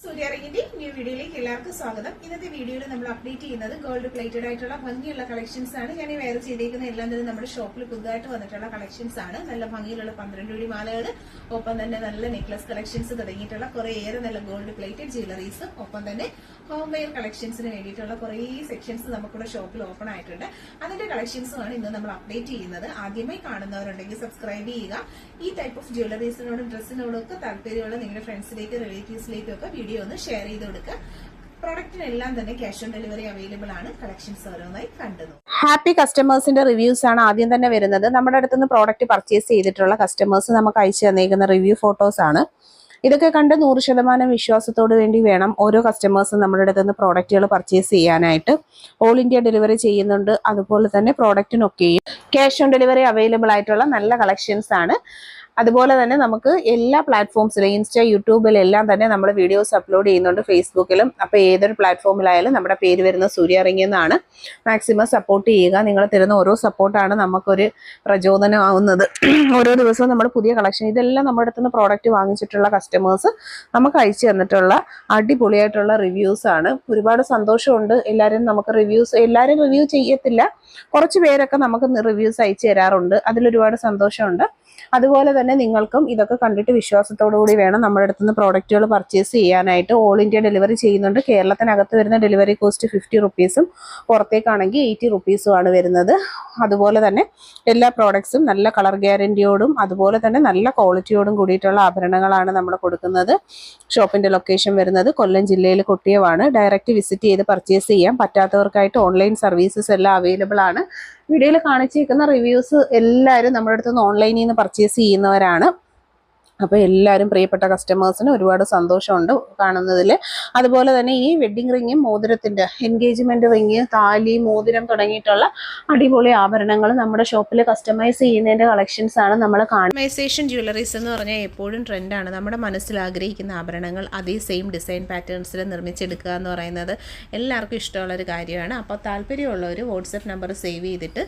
സൂര്യാറിങ്ങിന്റെ new വീഡിയോയിലേക്ക് എല്ലാവർക്കും സ്വാഗതം. ഇന്നത്തെ വീഡിയോയിൽ നമ്മൾ അപ്ഡേറ്റ് ചെയ്യുന്നത് ഗോൾഡ് പ്ലേറ്റഡ് ആയിട്ടുള്ള ഭംഗിയുള്ള കളക്ഷൻസ് ആണ്. ഞാൻ ഈ വെയർ ചെയ്തേക്കുന്ന എല്ലാം തന്നെ നമ്മുടെ ഷോപ്പിൽ പുതുതായിട്ട് വന്നിട്ടുള്ള കളക്ഷൻസ് ആണ്. നല്ല ഭംഗിയിലുള്ള 12 ജോഡി മാലകൾ, ഒപ്പം തന്നെ നല്ല നെക്ലസ് കളക്ഷൻസ് തുടങ്ങിയിട്ടുള്ള കുറേയേറെ നല്ല ഗോൾഡ് പ്ലേറ്റഡ് ജ്വല്ലറീസ്, ഒപ്പം തന്നെ ഹോം വെയർ കളക്ഷൻസിന് വേണ്ടിയിട്ടുള്ള കുറേ സെക്ഷൻസ് നമുക്കിവിടെ ഷോപ്പിൽ ഓപ്പൺ ആയിട്ടുണ്ട്. അതിന്റെ കളക്ഷൻസുമാണ് ഇന്ന് നമ്മൾ അപ്ഡേറ്റ് ചെയ്യുന്നത്. ആദ്യമായി കാണുന്നവരുണ്ടെങ്കിൽ സബ്സ്ക്രൈബ് ചെയ്യുക. ഈ ടൈപ്പ് ഓഫ് ജ്വല്ലറീസിനോടും ഡ്രസ്സിനോടും ഒക്കെ താല്പര്യമുള്ള നിങ്ങളുടെ ഫ്രണ്ട്സിലേക്ക്, റിലേറ്റീവ്സിലേക്കും ഒക്കെ വീഡിയോ ഒന്ന് ഷെയർ ചെയ്ത് കൊടുക്കുക. പ്രോഡക്റ്റിനെല്ലാം തന്നെ ക്യാഷ് ഓൺ ഡെലിവറി അവൈലബിൾ ആണ്. കളക്ഷൻസ് ഓരോന്നായി കണ്ടു. ഹാപ്പി കസ്റ്റമേഴ്സിന്റെ റിവ്യൂസ് ആണ് ആദ്യം തന്നെ വരുന്നത്. നമ്മുടെ അടുത്തുനിന്ന് പ്രോഡക്റ്റ് പർച്ചേസ് ചെയ്തിട്ടുള്ള കസ്റ്റമേഴ്സ് നമുക്ക് അയച്ചു തന്നേക്കുന്ന റിവ്യൂ ഫോട്ടോസ് ആണ്. ഇതൊക്കെ കണ്ട് 100% വിശ്വാസത്തോട് വേണ്ടി വേണം ഓരോ കസ്റ്റമേഴ്സും നമ്മുടെ അടുത്ത് നിന്ന് പ്രോഡക്റ്റുകൾ പർച്ചേസ് ചെയ്യാനായിട്ട്. ഓൾ ഇന്ത്യ ഡെലിവറി ചെയ്യുന്നുണ്ട്. അതുപോലെ തന്നെ പ്രോഡക്റ്റിനൊക്കെയും ക്യാഷ് ഓൺ ഡെലിവറി അവൈലബിൾ ആയിട്ടുള്ള നല്ല കളക്ഷൻസ് ആണ്. അതുപോലെ തന്നെ നമുക്ക് എല്ലാ പ്ലാറ്റ്ഫോംസിലും ഇൻസ്റ്റ, യൂട്യൂബിലെല്ലാം തന്നെ നമ്മൾ വീഡിയോസ് അപ്ലോഡ് ചെയ്യുന്നുണ്ട്, ഫേസ്ബുക്കിലും. അപ്പോൾ ഏതൊരു പ്ലാറ്റ്ഫോമിലായാലും നമ്മുടെ പേര് വരുന്ന സൂര്യാറിങ്ങി എന്നാണ്. മാക്സിമം സപ്പോർട്ട് ചെയ്യുക. നിങ്ങൾ തരുന്ന ഓരോ സപ്പോർട്ടാണ് നമുക്കൊരു പ്രചോദനമാവുന്നത്. ഓരോ ദിവസവും നമ്മൾ പുതിയ കളക്ഷൻ, ഇതെല്ലാം നമ്മുടെ അടുത്ത് നിന്ന് പ്രോഡക്റ്റ് വാങ്ങിച്ചിട്ടുള്ള കസ്റ്റമേഴ്സ് നമുക്ക് അയച്ചു തന്നിട്ടുള്ള അടിപൊളിയായിട്ടുള്ള റിവ്യൂസ് ആണ്. ഒരുപാട് സന്തോഷമുണ്ട്. എല്ലാവരും റിവ്യൂ ചെയ്യത്തില്ല, കുറച്ച് പേരൊക്കെ നമുക്ക് റിവ്യൂസ് അയച്ചു തരാറുണ്ട്. അതിലൊരുപാട് സന്തോഷമുണ്ട്. അതുപോലെ തന്നെ നിങ്ങൾക്കും ഇതൊക്കെ കണ്ടിട്ട് വിശ്വാസത്തോടു കൂടി വേണം നമ്മുടെ അടുത്ത് നിന്ന് പ്രോഡക്റ്റുകൾ പർച്ചേസ് ചെയ്യാനായിട്ട്. ഓൾ ഇന്ത്യ ഡെലിവറി ചെയ്യുന്നുണ്ട്. കേരളത്തിനകത്ത് വരുന്ന ഡെലിവറി കോസ്റ്റ് 50 റുപ്പീസും പുറത്തേക്കാണെങ്കിൽ 80 റുപ്പീസും ആണ് വരുന്നത്. അതുപോലെ തന്നെ എല്ലാ പ്രോഡക്ട്സും നല്ല കളർ ഗ്യാരണ്ടിയോടും അതുപോലെ തന്നെ നല്ല ക്വാളിറ്റിയോടും കൂടിയിട്ടുള്ള ആഭരണങ്ങളാണ് നമ്മൾ കൊടുക്കുന്നത്. ഷോപ്പിന്റെ ലൊക്കേഷൻ വരുന്നത് കൊല്ലം ജില്ലയിൽ കൊട്ടിയമാണ്. ഡയറക്റ്റ് വിസിറ്റ് ചെയ്ത് പർച്ചേസ് ചെയ്യാം. പറ്റാത്തവർക്കായിട്ട് ഓൺലൈൻ സർവീസസ് എല്ലാം അവൈലബിൾ ആണ്. വീഡിയോയിൽ കാണിച്ചിരിക്കുന്ന റിവ്യൂസ് എല്ലാവരും നമ്മുടെ അടുത്ത് നിന്ന് ഓൺലൈനിൽ നിന്ന് പർച്ചേസ് ചെയ്യുന്നവരാണ്. അപ്പോൾ എല്ലാവരും പ്രിയപ്പെട്ട കസ്റ്റമേഴ്സിന് ഒരുപാട് സന്തോഷമുണ്ട് കാണുന്നതിൽ. അതുപോലെ തന്നെ ഈ വെഡ്ഡിംഗ് റിങ്ങും മോതിരത്തിൻ്റെ എൻഗേജ്മെൻറ്റ് റിങ്, താലി, മോതിരം തുടങ്ങിയിട്ടുള്ള അടിപൊളി ആഭരണങ്ങൾ നമ്മുടെ ഷോപ്പിൽ കസ്റ്റമൈസ് ചെയ്യുന്നതിൻ്റെ കളക്ഷൻസ് ആണ് നമ്മൾ കാണുന്നത്. കസ്റ്റമൈസേഷൻ ജ്വല്ലറീസ് എന്ന് പറഞ്ഞാൽ എപ്പോഴും ട്രെൻഡാണ്. നമ്മുടെ മനസ്സിൽ ആഗ്രഹിക്കുന്ന ആഭരണങ്ങൾ അതേ സെയിം ഡിസൈൻ പാറ്റേൺസിൽ നിർമ്മിച്ചെടുക്കുക എന്ന് പറയുന്നത് എല്ലാവർക്കും ഇഷ്ടമുള്ളൊരു കാര്യമാണ്. അപ്പോൾ താല്പര്യമുള്ളവർ വാട്സപ്പ് നമ്പർ സേവ് ചെയ്തിട്ട്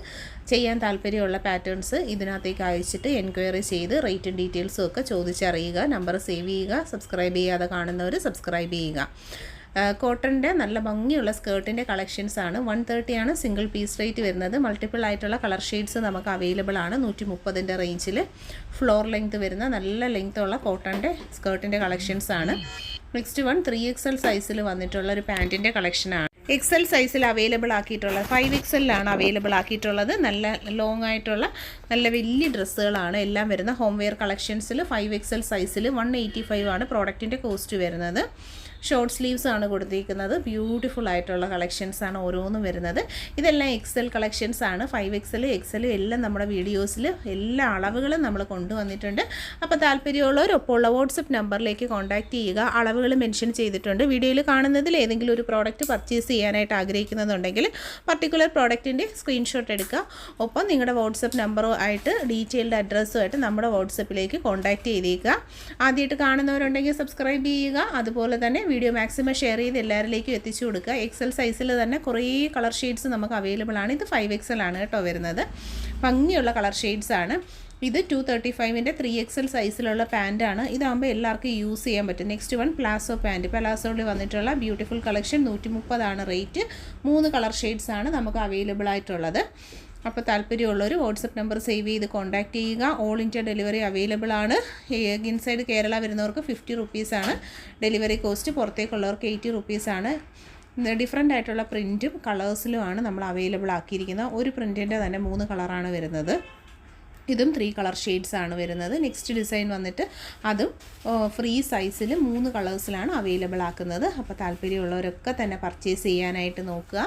ചെയ്യാൻ താല്പര്യമുള്ള പാറ്റേൺസ് ഇതിനകത്തേക്ക് അയച്ചിട്ട് എൻക്വയറി ചെയ്ത് റേറ്റും ഡീറ്റെയിൽസും ഒക്കെ ചോദിച്ചറിയുക. നമ്പർ സേവ് ചെയ്യുക. സബ്സ്ക്രൈബ് ചെയ്യാതെ കാണുന്നവർ സബ്സ്ക്രൈബ് ചെയ്യുക. കോട്ടൻ്റെ നല്ല ഭംഗിയുള്ള സ്കേർട്ടിൻ്റെ കളക്ഷൻസ് ആണ്. 130 ആണ് സിംഗിൾ പീസ് റേറ്റ് വരുന്നത്. മൾട്ടിപ്പിൾ ആയിട്ടുള്ള കളർ ഷെയ്ഡ്സ് നമുക്ക് അവൈലബിൾ ആണ്. 130ൻ്റെ റേഞ്ചിൽ ഫ്ലോർ ലെങ്ത് വരുന്ന നല്ല ലെങ്ത്തുള്ള കോട്ടൻ്റെ സ്കേർട്ടിൻ്റെ കളക്ഷൻസ് ആണ്. നെക്സ്റ്റ് 3XL സൈസിൽ വന്നിട്ടുള്ള ഒരു പാൻറ്റിൻ്റെ കളക്ഷനാണ്. XL സൈസിൽ അവൈലബിൾ ആക്കിയിട്ടുള്ള 5XL അവൈലബിൾ ആക്കിയിട്ടുള്ളത്. നല്ല ലോങ് ആയിട്ടുള്ള നല്ല വലിയ ഡ്രസ്സുകളാണ് എല്ലാം വരുന്ന. ഹോം വെയർ കളക്ഷൻസിൽ 5XL സൈസിൽ 185 ആണ് പ്രോഡക്റ്റിൻ്റെ കോസ്റ്റ് വരുന്നത്. ഷോർട്ട് സ്ലീവ്സ് ആണ് കൊടുത്തിരിക്കുന്നത്. ബ്യൂട്ടിഫുൾ ആയിട്ടുള്ള കളക്ഷൻസ് ആണ് ഓരോന്നും വരുന്നത്. ഇതെല്ലാം XL കളക്ഷൻസ് ആണ്. 5XL, XL എല്ലാം നമ്മുടെ വീഡിയോസിൽ എല്ലാ അളവുകളും നമ്മൾ കൊണ്ടുവന്നിട്ടുണ്ട്. അപ്പോൾ താല്പര്യമുള്ളവരൊപ്പമുള്ള വാട്സപ്പ് നമ്പറിലേക്ക് കോൺടാക്റ്റ് ചെയ്യുക. അളവുകൾ മെൻഷൻ ചെയ്തിട്ടുണ്ട്. വീഡിയോയിൽ കാണുന്നതിൽ ഏതെങ്കിലും ഒരു പ്രോഡക്റ്റ് പർച്ചേസ് ചെയ്യാനായിട്ട് ആഗ്രഹിക്കുന്നുണ്ടെങ്കിൽ പർട്ടിക്കുലർ പ്രോഡക്റ്റിൻ്റെ സ്ക്രീൻഷോട്ട് എടുക്കുക. ഒപ്പം നിങ്ങളുടെ വാട്സപ്പ് നമ്പറോ ആയിട്ട് ഡീറ്റെയിൽഡ് അഡ്രസ്സുമായിട്ട് നമ്മുടെ വാട്സപ്പിലേക്ക് കോൺടാക്റ്റ് ചെയ്തേക്കുക. ആദ്യമായിട്ട് കാണുന്നവരുണ്ടെങ്കിൽ സബ്സ്ക്രൈബ് ചെയ്യുക. അതുപോലെ തന്നെ വീഡിയോ മാക്സിമം ഷെയർ ചെയ്ത് എല്ലാവരിലേക്കും എത്തിച്ചു കൊടുക്കുക. XL സൈസിൽ തന്നെ കുറേ കളർ ഷെയ്ഡ്സ് നമുക്ക് അവൈലബിൾ ആണ്. ഇത് 5XL ആണ് കേട്ടോ വരുന്നത്. ഭംഗിയുള്ള കളർ ഷെയ്ഡ്സ് ആണ്. ഇത് 235ൻ്റെ 3XL സൈസിലുള്ള പാൻറ്റാണ്. ഇതാകുമ്പോൾ എല്ലാവർക്കും യൂസ് ചെയ്യാൻ പറ്റും. Next palazzo pant. പലാസോയിൽ വന്നിട്ടുള്ള ബ്യൂട്ടിഫുൾ കളക്ഷൻ 130 ആണ് റേറ്റ്. 3 കളർ ഷെയ്ഡ്സ് ആണ് നമുക്ക് അവൈലബിൾ ആയിട്ടുള്ളത്. അപ്പോൾ താല്പര്യമുള്ളവർ വാട്സപ്പ് നമ്പർ സേവ് ചെയ്ത് കോൺടാക്റ്റ് ചെയ്യുക. ഓൾ ഇന്ത്യ ഡെലിവറി അവൈലബിൾ ആണ്. ഇൻസൈഡ് കേരള വരുന്നവർക്ക് 50 റുപ്പീസാണ് ഡെലിവറി കോസ്റ്റ്. പുറത്തേക്കുള്ളവർക്ക് 80 റുപ്പീസാണ്. ഡിഫറെൻ്റ് ആയിട്ടുള്ള പ്രിൻറ്റും കളേഴ്സിലുമാണ് നമ്മൾ അവൈലബിൾ ആക്കിയിരിക്കുന്നത്. ഒരു പ്രിൻറ്റിൻ്റെ തന്നെ 3 കളറാണ് വരുന്നത്. ഇതും 3 കളർ ഷെയ്ഡ്സ് ആണ് വരുന്നത്. നെക്സ്റ്റ് ഡിസൈൻ വന്നിട്ട് അതും ഫ്രീ സൈസിൽ 3 കളേഴ്സിലാണ് അവൈലബിൾ ആക്കുന്നത്. അപ്പോൾ താല്പര്യമുള്ളവരൊക്കെ തന്നെ പർച്ചേസ് ചെയ്യാനായിട്ട് നോക്കുക.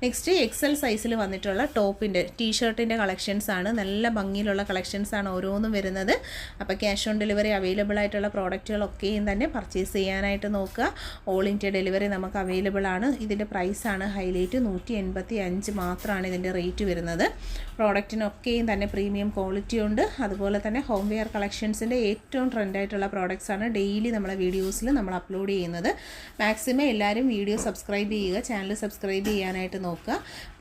നെക്സ്റ്റ് XL സൈസിൽ വന്നിട്ടുള്ള ടോപ്പിൻ്റെ ടീഷർട്ടിൻ്റെ കളക്ഷൻസ് ആണ്. നല്ല ഭംഗിയിലുള്ള കളക്ഷൻസ് ആണ് ഓരോന്നും വരുന്നത്. അപ്പോൾ ക്യാഷ് ഓൺ ഡെലിവറി അവൈലബിൾ ആയിട്ടുള്ള പ്രോഡക്റ്റുകളൊക്കെയും തന്നെ പർച്ചേസ് ചെയ്യാനായിട്ട് നോക്കുക. ഓൾ ഇന്ത്യ ഡെലിവറി നമുക്ക് അവൈലബിൾ ആണ്. ഇതിൻ്റെ പ്രൈസാണ് ഹൈലൈറ്റ്. 185 മാത്രമാണ് ഇതിൻ്റെ റേറ്റ് വരുന്നത്. പ്രോഡക്റ്റിനൊക്കെയും തന്നെ പ്രീമിയം ക്വാളിറ്റി ഉണ്ട്. അതുപോലെ തന്നെ ഹോം വെയർ കളക്ഷൻസിൻ്റെ ഏറ്റവും ട്രെൻഡായിട്ടുള്ള പ്രോഡക്റ്റ്സാണ് ഡെയിലി നമ്മളെ വീഡിയോസിൽ നമ്മൾ അപ്ലോഡ് ചെയ്യുന്നത്. മാക്സിമം എല്ലാവരും വീഡിയോ സബ്സ്ക്രൈബ് ചെയ്യുക. ചാനൽ സബ്സ്ക്രൈബ് ചെയ്യാനായിട്ട് നോക്കുക.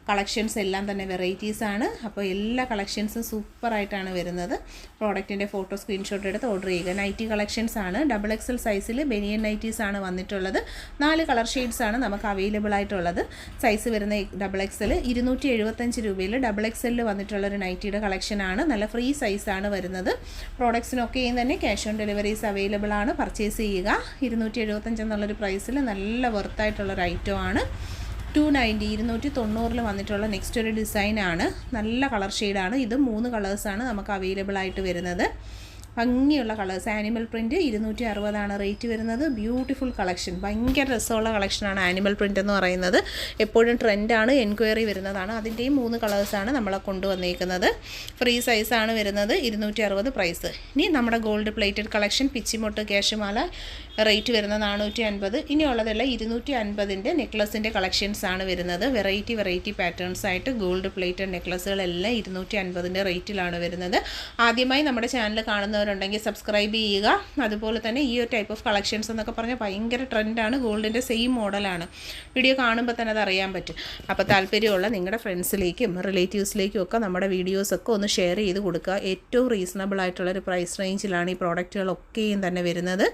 കളക്ഷൻസ് എല്ലാം തന്നെ വെറൈറ്റീസ് ആണ്. അപ്പോൾ എല്ലാ കളക്ഷൻസും സൂപ്പറായിട്ടാണ് വരുന്നത്. പ്രോഡക്റ്റിൻ്റെ ഫോട്ടോ സ്ക്രീൻഷോട്ട് എടുത്ത് ഓർഡർ ചെയ്യുക. നൈറ്റി കളക്ഷൻസ് ആണ്. XXL സൈസിൽ ബനിയൻ നൈറ്റീസ് ആണ് വന്നിട്ടുള്ളത്. 4 കളർ ഷെയ്ഡ്സ് ആണ് നമുക്ക് അവൈലബിൾ ആയിട്ടുള്ളത്. സൈസ് വരുന്ന XXL 275 രൂപയിൽ XXL വന്നിട്ടുള്ളൊരു നൈറ്റിയുടെ കളക്ഷനാണ്. നല്ല ഫ്രീ സൈസാണ് വരുന്നത്. പ്രോഡക്ട്സിനൊക്കെയും തന്നെ ക്യാഷ് ഓൺ ഡെലിവറീസ് അവൈലബിൾ ആണ്. പർച്ചേസ് ചെയ്യുക. 275 എന്നുള്ളൊരു പ്രൈസിൽ നല്ല വർത്തായിട്ടുള്ളൊരു ഐറ്റം ആണ്. 290 വന്നിട്ടുള്ള നെക്സ്റ്റ് ഒരു ഡിസൈനാണ്. നല്ല കളർ ഷെയ്ഡാണ്. ഇത് 3 കളേഴ്സാണ് നമുക്ക് അവൈലബിൾ ആയിട്ട് വരുന്നത്. ഭംഗിയുള്ള കളേഴ്സ്. ആനിമൽ പ്രിൻറ്റ് 260 റേറ്റ് വരുന്നത്. ബ്യൂട്ടിഫുൾ കളക്ഷൻ, ഭയങ്കര രസമുള്ള കളക്ഷനാണ് ആനിമൽ പ്രിൻ്റ് എന്ന് പറയുന്നത്. എപ്പോഴും ട്രെൻഡാണ്, എൻക്വയറി വരുന്നതാണ്. അതിൻ്റെയും 3 കളേഴ്സാണ് നമ്മളെ കൊണ്ടുവന്നേക്കുന്നത്. ഫ്രീ സൈസാണ് വരുന്നത്. 260 പ്രൈസ്. ഇനി നമ്മുടെ ഗോൾഡ് പ്ലേറ്റഡ് കളക്ഷൻ പിച്ചിമൊട്ട് ക്യാഷുമാല റേറ്റ് വരുന്നത് 450. ഇനിയുള്ളതെല്ലാം 250 നെക്ലസിൻ്റെ കളക്ഷൻസ് ആണ് വരുന്നത്. വെറൈറ്റി പാറ്റേൺസ് ആയിട്ട് ഗോൾഡ് പ്ലേറ്റഡ് നെക്ലസുകളെല്ലാം 250 റേറ്റിലാണ് വരുന്നത്. ആദ്യമായി നമ്മുടെ ചാനൽ കാണുന്നവരുണ്ടെങ്കിൽ സബ്സ്ക്രൈബ് ചെയ്യുക. അതുപോലെ തന്നെ ഈ ഒരു ടൈപ്പ് ഓഫ് കളക്ഷൻസ് എന്നൊക്കെ പറഞ്ഞാൽ ഭയങ്കര ട്രെൻഡാണ്. ഗോൾഡിൻ്റെ സെയിം മോഡലാണ്. വീഡിയോ കാണുമ്പോൾ തന്നെ അത് അറിയാൻ പറ്റും. അപ്പോൾ താല്പര്യമുള്ള നിങ്ങളുടെ ഫ്രണ്ട്സിലേക്കും റിലേറ്റീവ്സിലേക്കും ഒക്കെ നമ്മുടെ വീഡിയോസൊക്കെ ഒന്ന് ഷെയർ ചെയ്ത് കൊടുക്കുക. ഏറ്റവും റീസണബിൾ ആയിട്ടുള്ളൊരു പ്രൈസ് റേഞ്ചിലാണ് ഈ പ്രോഡക്റ്റുകളൊക്കെയും തന്നെ വരുന്നത്.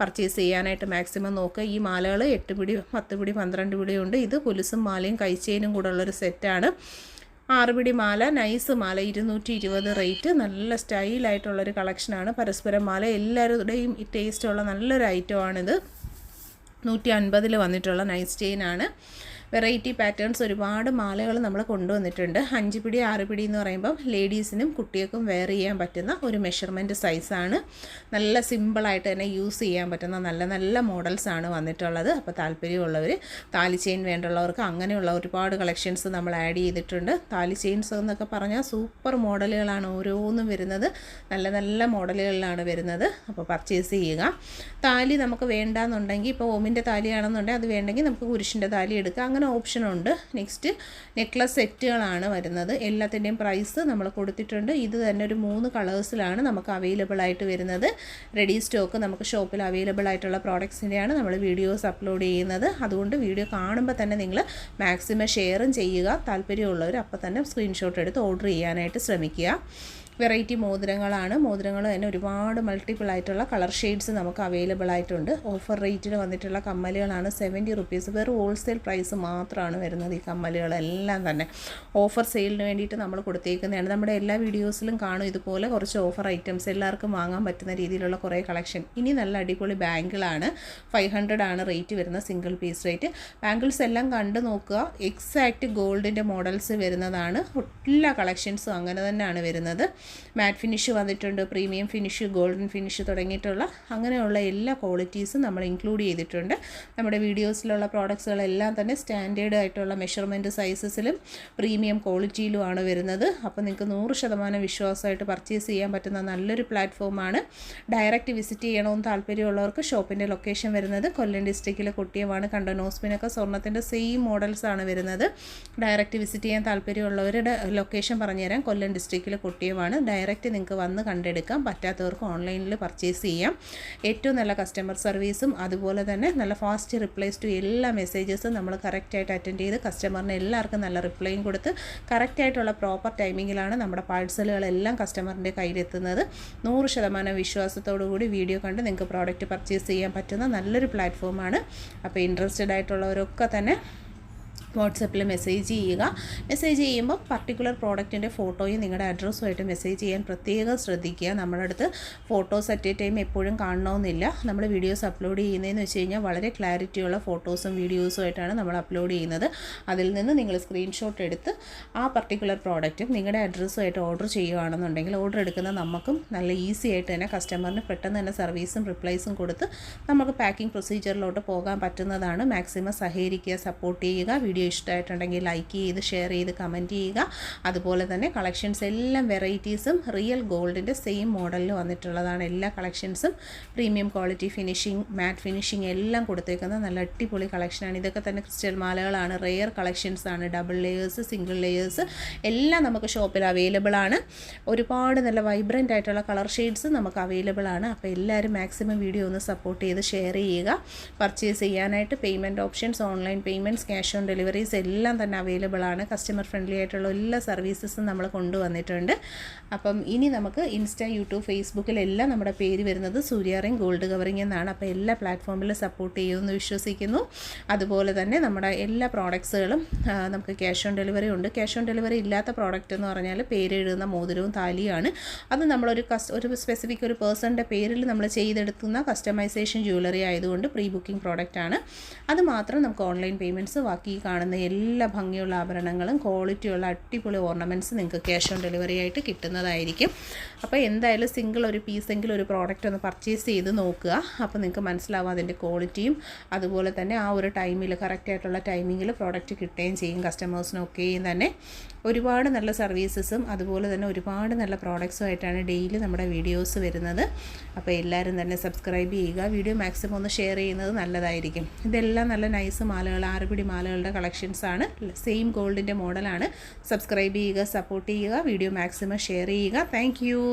പർച്ചേസ് ചെയ്യാനായിട്ട് മാക്സിമം നോക്കുക. ഈ മാലകൾ 8 പിടി 10 പിടി 12 പിടി ഉണ്ട്. ഇത് കൊലുസും മാലയും കൈച്ചെയിനും കൂടെ ഉള്ളൊരു സെറ്റാണ്. 6 പിടി മാല, നൈസ് മാല 220 റേറ്റ്. നല്ല സ്റ്റൈലായിട്ടുള്ളൊരു കളക്ഷനാണ്. പരസ്പരം മാല എല്ലാവരുടെയും ടേസ്റ്റുള്ള നല്ലൊരു ഐറ്റമാണിത്. 150 വന്നിട്ടുള്ള നൈസ് ചെയിനാണ്. വെറൈറ്റി പാറ്റേൺസ് ഒരുപാട് മാലകൾ നമ്മൾ കൊണ്ടുവന്നിട്ടുണ്ട്. 5 പിടി 6 പിടി എന്ന് പറയുമ്പം ലേഡീസിനും കുട്ടികൾക്കും വെയർ ചെയ്യാൻ പറ്റുന്ന ഒരു മെഷർമെൻറ്റ് സൈസാണ്. നല്ല സിമ്പിളായിട്ട് തന്നെ യൂസ് ചെയ്യാൻ പറ്റുന്ന നല്ല മോഡൽസാണ് വന്നിട്ടുള്ളത്. അപ്പോൾ താല്പര്യമുള്ളവർ, താലി ചെയിൻ വേണ്ടുള്ളവർക്ക് അങ്ങനെയുള്ള ഒരുപാട് കളക്ഷൻസ് നമ്മൾ ആഡ് ചെയ്തിട്ടുണ്ട്. താലി ചെയിൻസ് എന്നൊക്കെ പറഞ്ഞാൽ സൂപ്പർ മോഡലുകളാണ് ഓരോന്നും വരുന്നത്. നല്ല മോഡലുകളിലാണ് വരുന്നത്. അപ്പോൾ പർച്ചേസ് ചെയ്യുക. താലി നമുക്ക് വേണ്ടാന്നുണ്ടെങ്കിൽ, ഇപ്പോൾ ഓമിൻ്റെ താലിയാണെന്നുണ്ടെങ്കിൽ അത് വേണ്ടെങ്കിൽ നമുക്ക് കുരിശിൻ്റെ താലി എടുക്കാം. അങ്ങനെ ഓപ്ഷനുണ്ട്. നെക്സ്റ്റ് നെക്ലസ് സെറ്റുകളാണ് വരുന്നത്. എല്ലാത്തിൻ്റെയും പ്രൈസ് നമ്മൾ കൊടുത്തിട്ടുണ്ട്. ഇത് തന്നെ ഒരു 3 കളേഴ്സിലാണ് നമുക്ക് അവൈലബിൾ ആയിട്ട് വരുന്നത്. റെഡി സ്റ്റോക്ക് നമുക്ക് ഷോപ്പിൽ അവൈലബിൾ ആയിട്ടുള്ള പ്രോഡക്ട്സിൻ്റെയാണ് നമ്മൾ വീഡിയോസ് അപ്ലോഡ് ചെയ്യുന്നത്. അതുകൊണ്ട് വീഡിയോ കാണുമ്പോൾ തന്നെ നിങ്ങൾ മാക്സിമം ഷെയറും ചെയ്യുക. താല്പര്യമുള്ളവർ അപ്പോൾ തന്നെ സ്ക്രീൻഷോട്ട് എടുത്ത് ഓർഡർ ചെയ്യാനായിട്ട് ശ്രമിക്കുക. വെറൈറ്റി മോതിരങ്ങളാണ്. മോതിരങ്ങൾ തന്നെ ഒരുപാട് മൾട്ടിപ്പിൾ ആയിട്ടുള്ള കളർ ഷെയ്ഡ്സ് നമുക്ക് അവൈലബിൾ ആയിട്ടുണ്ട്. ഓഫർ റേറ്റിൽ വന്നിട്ടുള്ള കമ്മലുകളാണ്. 70 റുപ്പീസ്. വെറും ഹോൾസെയിൽ പ്രൈസ് മാത്രമാണ് വരുന്നത്. ഈ കമ്മലുകളെല്ലാം തന്നെ ഓഫർ സെയിലിന് വേണ്ടിയിട്ട് നമ്മൾ കൊടുത്തേക്കുന്നതാണ്. നമ്മുടെ എല്ലാ വീഡിയോസിലും കാണും ഇതുപോലെ കുറച്ച് ഓഫർ ഐറ്റംസ് എല്ലാവർക്കും വാങ്ങാൻ പറ്റുന്ന രീതിയിലുള്ള കുറേ കളക്ഷൻ. ഇനി നല്ല അടിപൊളി ബാങ്കിളാണ്. 500 റേറ്റ് വരുന്ന സിംഗിൾ പീസ് റേറ്റ്. ബാങ്കിൾസ് എല്ലാം കണ്ടു നോക്കുക. എക്സാക്റ്റ് ഗോൾഡിൻ്റെ മോഡൽസ് വരുന്നതാണ്. എല്ലാ കളക്ഷൻസും അങ്ങനെ തന്നെയാണ് വരുന്നത്. മാറ്റ് ഫിനിഷ് വന്നിട്ടുണ്ട്, പ്രീമിയം ഫിനിഷ്, ഗോൾഡൻ ഫിനിഷ് തുടങ്ങിയിട്ടുള്ള അങ്ങനെയുള്ള എല്ലാ ക്വാളിറ്റീസും നമ്മൾ ഇൻക്ലൂഡ് ചെയ്തിട്ടുണ്ട്. നമ്മുടെ വീഡിയോസിലുള്ള പ്രോഡക്ട്സുകളെല്ലാം തന്നെ സ്റ്റാൻഡേർഡ് ആയിട്ടുള്ള മെഷർമെൻറ്റ് സൈസസിലും പ്രീമിയം ക്വാളിറ്റിയിലുമാണ് വരുന്നത്. അപ്പോൾ നിങ്ങൾക്ക് 100% വിശ്വാസമായിട്ട് പർച്ചേസ് ചെയ്യാൻ പറ്റുന്ന നല്ലൊരു പ്ലാറ്റ്ഫോമാണ്. ഡയറക്റ്റ് വിസിറ്റ് ചെയ്യണമെന്ന് താല്പര്യമുള്ളവർക്ക് ഷോപ്പിൻ്റെ ലൊക്കേഷൻ വരുന്നത് കൊല്ലം ഡിസ്ട്രിക്റ്റിലെ കൊട്ടിയമാണ്. കണ്ട നോസ്പിനൊക്കെ സ്വർണ്ണത്തിൻ്റെ സെയിം മോഡൽസാണ് വരുന്നത്. ഡയറക്റ്റ് വിസിറ്റ് ചെയ്യാൻ താല്പര്യമുള്ളവരുടെ ലൊക്കേഷൻ പറഞ്ഞുതരാം. കൊല്ലം ഡിസ്ട്രിക്റ്റിലെ കൊട്ടിയമാണ്. ഡയറക്റ്റ് നിങ്ങൾക്ക് വന്ന് കണ്ടെടുക്കാം. പറ്റാത്തവർക്ക് ഓൺലൈനിൽ പർച്ചേസ് ചെയ്യാം. ഏറ്റവും നല്ല കസ്റ്റമർ സർവീസും അതുപോലെ തന്നെ നല്ല ഫാസ്റ്റ് റിപ്ലൈസ് ടു എല്ലാ മെസ്സേജസും നമ്മൾ കറക്റ്റായിട്ട് അറ്റൻഡ് ചെയ്ത് കസ്റ്റമറിന് എല്ലാവർക്കും നല്ല റിപ്ലൈയും കൊടുത്ത് കറക്റ്റായിട്ടുള്ള പ്രോപ്പർ ടൈമിങ്ങിലാണ് നമ്മുടെ പാഴ്സലുകളെല്ലാം കസ്റ്റമറിൻ്റെ കയ്യിലെത്തുന്നത്. 100% വിശ്വാസത്തോടു കൂടി വീഡിയോ കണ്ട് നിങ്ങൾക്ക് പ്രോഡക്റ്റ് പർച്ചേസ് ചെയ്യാൻ പറ്റുന്ന നല്ലൊരു പ്ലാറ്റ്ഫോമാണ്. അപ്പോൾ ഇൻട്രസ്റ്റഡ് ആയിട്ടുള്ളവരൊക്കെ തന്നെ വാട്സപ്പിൽ മെസ്സേജ് ചെയ്യുക. മെസ്സേജ് ചെയ്യുമ്പോൾ പർട്ടിക്കുലർ പ്രോഡക്റ്റിൻ്റെ ഫോട്ടോയും നിങ്ങളുടെ അഡ്രസ്സുമായിട്ട് മെസ്സേജ് ചെയ്യാൻ പ്രത്യേകം ശ്രദ്ധിക്കുക. നമ്മുടെ അടുത്ത് ഫോട്ടോസ് അറ്റ് എ ടൈം എപ്പോഴും കാണണമെന്നില്ല. നമ്മൾ വീഡിയോസ് അപ്ലോഡ് ചെയ്യുന്നതെന്ന് വെച്ച് കഴിഞ്ഞാൽ വളരെ ക്ലാരിറ്റിയുള്ള ഫോട്ടോസും വീഡിയോസും ആയിട്ടാണ് നമ്മൾ അപ്ലോഡ് ചെയ്യുന്നത്. അതിൽ നിന്ന് നിങ്ങൾ സ്ക്രീൻഷോട്ട് എടുത്ത് ആ പർട്ടിക്കുലർ പ്രോഡക്റ്റും നിങ്ങളുടെ അഡ്രസ്സുമായിട്ട് ഓർഡർ ചെയ്യുകയാണെന്നുണ്ടെങ്കിൽ ഓർഡർ എടുക്കുന്ന നമുക്കും നല്ല ഈസി ആയിട്ട് തന്നെ കസ്റ്റമറിന് പെട്ടെന്ന് തന്നെ സർവീസും റിപ്ലൈസും കൊടുത്ത് നമുക്ക് പാക്കിംഗ് പ്രൊസീജിയറിലോട്ട് പോകാൻ പറ്റുന്നതാണ്. മാക്സിമം സഹകരിക്കുക, സപ്പോർട്ട് ചെയ്യുക. വീഡിയോ ഇഷ്ടമായിട്ടുണ്ടെങ്കിൽ ലൈക്ക് ചെയ്ത് ഷെയർ ചെയ്ത് കമൻറ്റ് ചെയ്യുക. അതുപോലെ തന്നെ കളക്ഷൻസ് എല്ലാം വെറൈറ്റീസും റിയൽ ഗോൾഡിൻ്റെ സെയിം മോഡലിൽ വന്നിട്ടുള്ളതാണ്. എല്ലാ കളക്ഷൻസും premium quality finishing, matte finishing എല്ലാം കൊടുത്തേക്കുന്ന നല്ല അടിപൊളി കളക്ഷനാണ്. ഇതൊക്കെ തന്നെ ക്രിസ്റ്റൽ മാലകളാണ്. റെയർ കളക്ഷൻസ് ആണ്. ഡബിൾ ലെയേഴ്സ്, സിംഗിൾ ലെയേഴ്സ് എല്ലാം നമുക്ക് ഷോപ്പിൽ അവൈലബിൾ ആണ്. ഒരുപാട് നല്ല വൈബ്രൻ്റ് ആയിട്ടുള്ള കളർ ഷെയ്ഡ്സ് നമുക്ക് അവൈലബിൾ ആണ്. അപ്പോൾ എല്ലാവരും മാക്സിമം വീഡിയോ ഒന്ന് സപ്പോർട്ട് ചെയ്ത് ഷെയർ ചെയ്യുക. പർച്ചേസ് ചെയ്യാനായിട്ട് payment options, online payments, cash on delivery jewelleries എല്ലാം തന്നെ അവൈലബിൾ ആണ്. കസ്റ്റമർ ഫ്രണ്ട്ലി ആയിട്ടുള്ള എല്ലാ സർവീസസും നമ്മൾ കൊണ്ടുവന്നിട്ടുണ്ട്. അപ്പം ഇനി നമുക്ക് ഇൻസ്റ്റാ, യൂട്യൂബ്, ഫേസ്ബുക്കിലെല്ലാം നമ്മുടെ പേര് വരുന്നത് സൂര്യ റിംഗ് ഗോൾഡ് കവറിംഗ് എന്നാണ്. അപ്പോൾ എല്ലാ പ്ലാറ്റ്ഫോമിലും സപ്പോർട്ട് ചെയ്യുമെന്ന് വിശ്വസിക്കുന്നു. അതുപോലെ തന്നെ നമ്മുടെ എല്ലാ പ്രോഡക്ട്സുകളും നമുക്ക് ക്യാഷ് ഓൺ ഡെലിവറി ഉണ്ട്. ക്യാഷ് ഓൺ ഡെലിവറി ഇല്ലാത്ത പ്രോഡക്റ്റ് എന്ന് പറഞ്ഞാൽ പേരെഴുതുന്ന മോതിരവും താലിയാണ്. അത് നമ്മളൊരു സ്പെസിഫിക് ഒരു പേഴ്സണിൻ്റെ പേരിൽ നമ്മൾ ചെയ്തെടുക്കുന്ന കസ്റ്റമൈസേഷൻ ജ്വല്ലറി ആയതുകൊണ്ട് പ്രീ ബുക്കിംഗ് പ്രോഡക്റ്റ് ആണ്. അത് മാത്രം നമുക്ക് ഓൺലൈൻ പേയ്മെൻറ്റ്സ്, ബാക്കി കാണുന്ന എല്ലാ ഭംഗിയുള്ള ആഭരണങ്ങളും ക്വാളിറ്റിയുള്ള അടിപൊളി ഓർണമെൻറ്റ്സ് നിങ്ങൾക്ക് ക്യാഷ് ഓൺ ഡെലിവറി ആയിട്ട് കിട്ടുന്നതായിരിക്കും. അപ്പോൾ എന്തായാലും സിംഗിൾ ഒരു പീസെങ്കിലും ഒരു പ്രോഡക്റ്റ് ഒന്ന് പർച്ചേസ് ചെയ്ത് നോക്കുക. അപ്പോൾ നിങ്ങൾക്ക് മനസ്സിലാവും അതിൻ്റെ ക്വാളിറ്റിയും അതുപോലെ തന്നെ ആ ഒരു ടൈമിൽ കറക്റ്റായിട്ടുള്ള ടൈമിങ്ങിൽ പ്രോഡക്റ്റ് കിട്ടുകയും ചെയ്യും. കസ്റ്റമേഴ്സിനൊക്കെയും തന്നെ ഒരുപാട് നല്ല സർവീസസും അതുപോലെ തന്നെ ഒരുപാട് നല്ല പ്രോഡക്ട്സും ആയിട്ടാണ് ഡെയിലി നമ്മുടെ വീഡിയോസ് വരുന്നത്. അപ്പോൾ എല്ലാവരും തന്നെ സബ്സ്ക്രൈബ് ചെയ്യുക. വീഡിയോ മാക്സിമം ഒന്ന് ഷെയർ ചെയ്യുന്നത് നല്ലതായിരിക്കും. ഇതെല്ലാം നല്ല നൈസ് മാലകൾ, 6 പിടി മാലകളുടെ കളക്ഷൻസാണ്. സെയിം ഗോൾഡിൻ്റെ മോഡലാണ്. സബ്സ്ക്രൈബ് ചെയ്യുക, സപ്പോർട്ട് ചെയ്യുക, വീഡിയോ മാക്സിമം ഷെയർ ചെയ്യുക. താങ്ക്